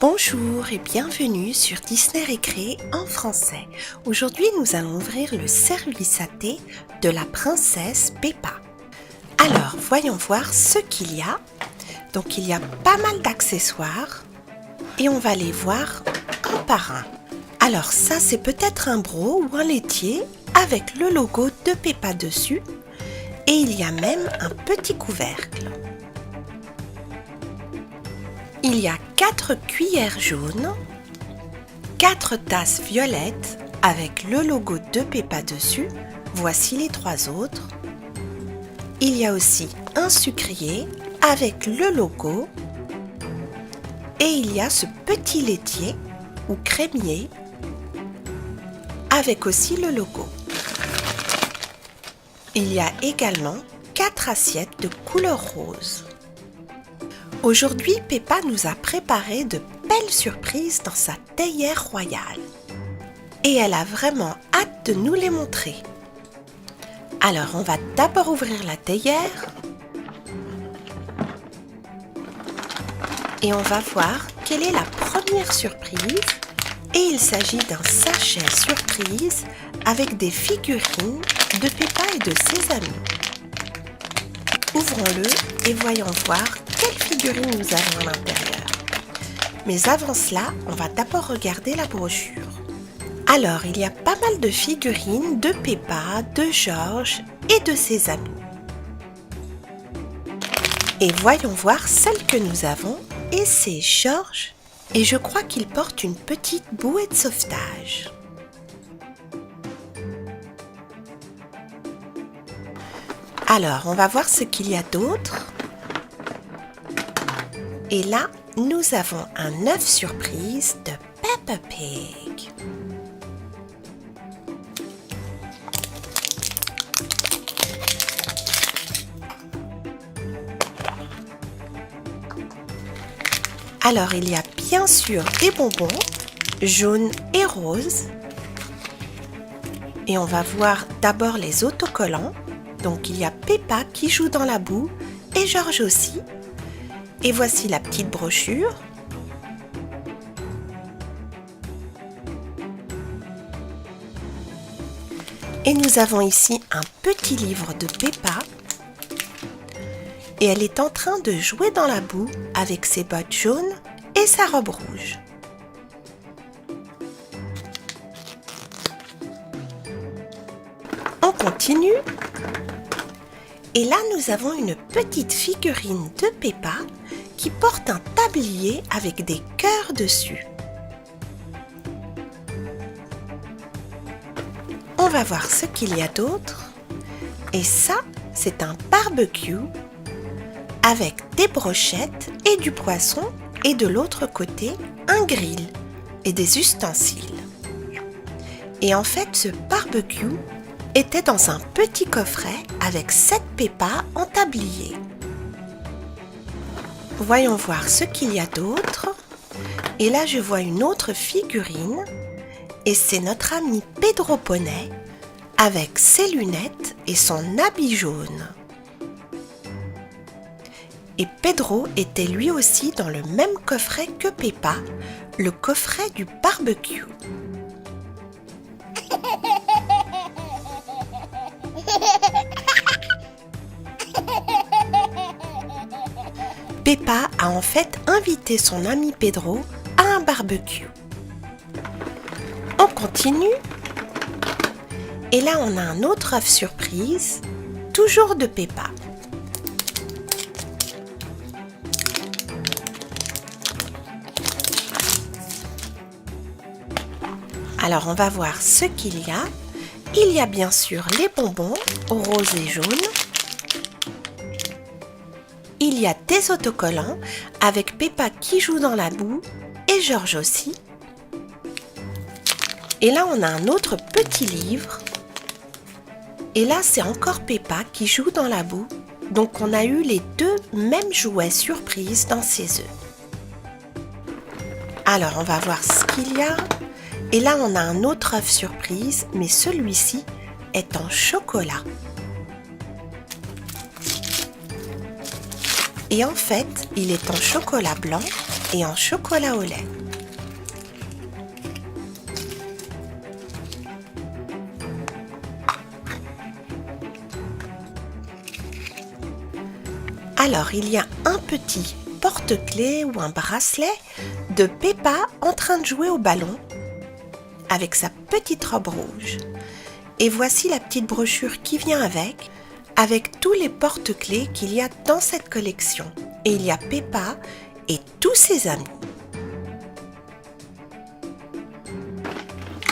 Bonjour et bienvenue sur Disney Récré en français. Aujourd'hui, nous allons ouvrir le service à thé de la princesse Peppa. Alors, voyons voir ce qu'il y a. Donc, il y a pas mal d'accessoires et on va les voir un par un. Alors, ça, c'est peut-être un broc ou un laitier avec le logo de Peppa dessus et il y a même un petit couvercle. Il y a 4 cuillères jaunes, 4 tasses violettes avec le logo de Peppa dessus. Voici les 3 autres. Il y a aussi un sucrier avec le logo. Et il y a ce petit laitier ou crémier avec aussi le logo. Il y a également 4 assiettes de couleur rose. Aujourd'hui, Peppa nous a préparé de belles surprises dans sa théière royale. Et elle a vraiment hâte de nous les montrer. Alors, on va d'abord ouvrir la théière. Et on va voir quelle est la première surprise. Et il s'agit d'un sachet surprise avec des figurines de Peppa et de ses amis. Ouvrons-le et voyons voir quelles figurines nous avons à l'intérieur. Mais avant cela, on va d'abord regarder la brochure. Alors, il y a pas mal de figurines de Peppa, de George et de ses amis. Et voyons voir celle que nous avons, et c'est George, et je crois qu'il porte une petite bouée de sauvetage. Alors, on va voir ce qu'il y a d'autre. Et là, nous avons un œuf surprise de Peppa Pig. Alors, il y a bien sûr des bonbons, jaunes et roses. Et on va voir d'abord les autocollants. Donc, il y a Peppa qui joue dans la boue et George aussi. Et voici la petite brochure. Et nous avons ici un petit livre de Peppa. Et elle est en train de jouer dans la boue avec ses bottes jaunes et sa robe rouge. On continue. Et là, nous avons une petite figurine de Peppa qui porte un tablier avec des cœurs dessus. On va voir ce qu'il y a d'autre. Et ça, c'est un barbecue avec des brochettes et du poisson et de l'autre côté, un grill et des ustensiles. Et en fait, ce barbecue était dans un petit coffret avec 7 Peppa en tablier. Voyons voir ce qu'il y a d'autre. Et là, je vois une autre figurine. Et c'est notre ami Pedro Poney avec ses lunettes et son habit jaune. Et Pedro était lui aussi dans le même coffret que Peppa, le coffret du barbecue. Peppa a en fait invité son ami Pedro à un barbecue. On continue. Et là, on a un autre œuf surprise, toujours de Peppa. Alors, on va voir ce qu'il y a. Il y a bien sûr les bonbons roses et jaunes. Il y a des autocollants avec Peppa qui joue dans la boue et George aussi. Et là, on a un autre petit livre. Et là, c'est encore Peppa qui joue dans la boue. Donc, on a eu les 2 mêmes jouets surprises dans ses œufs. Alors, on va voir ce qu'il y a. Et là, on a un autre œuf surprise, mais celui-ci est en chocolat. Et en fait, il est en chocolat blanc et en chocolat au lait. Alors, il y a un petit porte-clés ou un bracelet de Peppa en train de jouer au ballon avec sa petite robe rouge. Et voici la petite brochure qui vient avec tous les porte-clés qu'il y a dans cette collection. Et il y a Peppa et tous ses amis.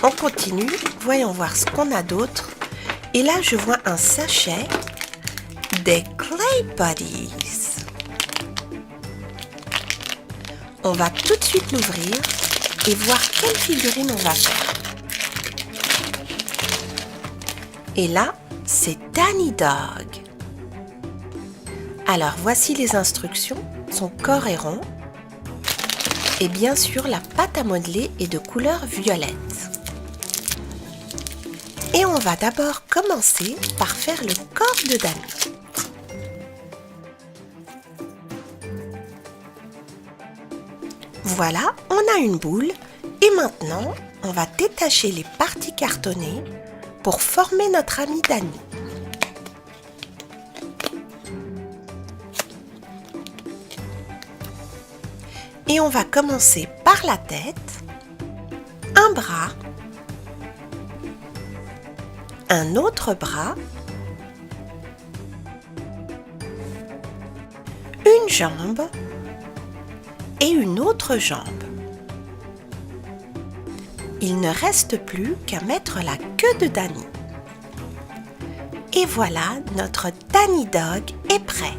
On continue, voyons voir ce qu'on a d'autre. Et là, je vois un sachet des Clay Buddies. On va tout de suite l'ouvrir et voir quelle figurine on va faire. Et là, c'est Danny Dog. Alors, voici les instructions. Son corps est rond. Et bien sûr, la pâte à modeler est de couleur violette. Et on va d'abord commencer par faire le corps de Danny. Voilà, on a une boule et maintenant, on va détacher les parties cartonnées pour former notre ami Danny. Et on va commencer par la tête, un bras, un autre bras, une jambe et une autre jambe. Il ne reste plus qu'à mettre la queue de Danny. Et voilà, notre Danny Dog est prêt.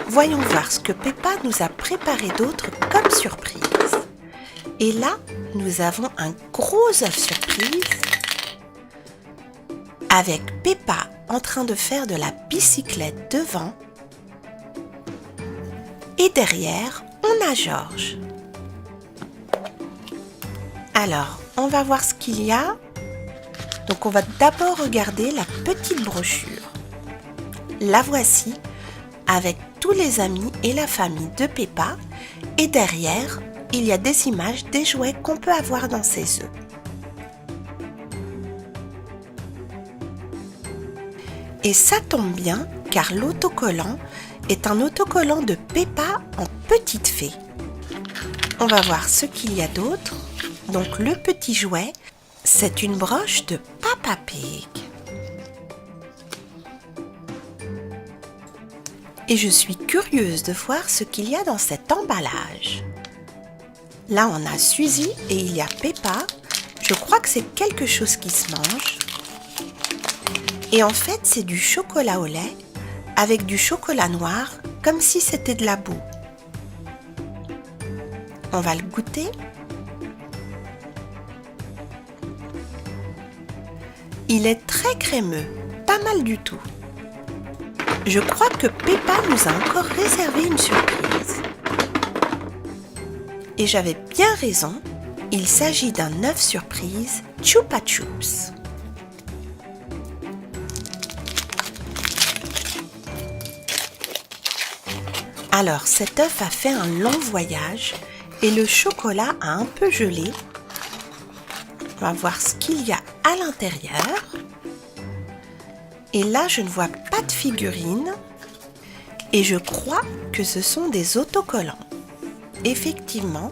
Voyons voir ce que Peppa nous a préparé d'autre comme surprise. Et là, nous avons un gros œuf surprise avec Peppa en train de faire de la bicyclette devant. Et derrière, on a George. Alors, on va voir ce qu'il y a. Donc, on va d'abord regarder la petite brochure. La voici avec tous les amis et la famille de Peppa. Et derrière, il y a des images des jouets qu'on peut avoir dans ces œufs. Et ça tombe bien, car l'autocollant est un autocollant de Peppa en petite fée. On va voir ce qu'il y a d'autre. Donc le petit jouet, c'est une broche de Peppa Pig. Et je suis curieuse de voir ce qu'il y a dans cet emballage. Là, on a Suzy et il y a Peppa. Je crois que c'est quelque chose qui se mange. Et en fait, c'est du chocolat au lait avec du chocolat noir, comme si c'était de la boue. On va le goûter. Il est très crémeux, pas mal du tout. Je crois que Peppa nous a encore réservé une surprise. Et j'avais bien raison, il s'agit d'un œuf surprise Chupa Chups. Alors cet œuf a fait un long voyage et le chocolat a un peu gelé. On va voir ce qu'il y a à l'intérieur. Et là, je ne vois pas de figurines. Et je crois que ce sont des autocollants. Effectivement,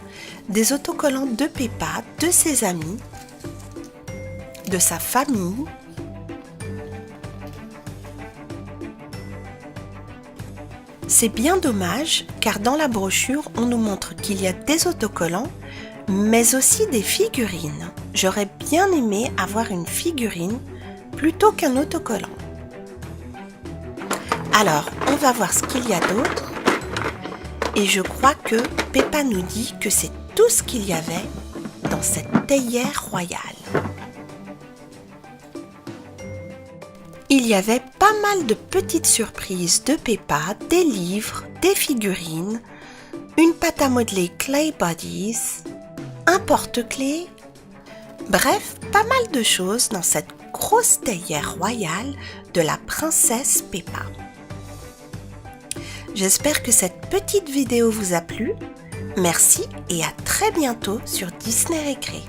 des autocollants de Peppa, de ses amis, de sa famille. C'est bien dommage, car dans la brochure, on nous montre qu'il y a des autocollants, mais aussi des figurines. J'aurais bien aimé avoir une figurine plutôt qu'un autocollant. Alors, on va voir ce qu'il y a d'autre. Et je crois que Peppa nous dit que c'est tout ce qu'il y avait dans cette théière royale. Il y avait pas mal de petites surprises de Peppa, des livres, des figurines, une pâte à modeler Clay Buddies, un porte-clés, bref, pas mal de choses dans cette grosse théière royale de la princesse Peppa. J'espère que cette petite vidéo vous a plu. Merci et à très bientôt sur Disney Récré.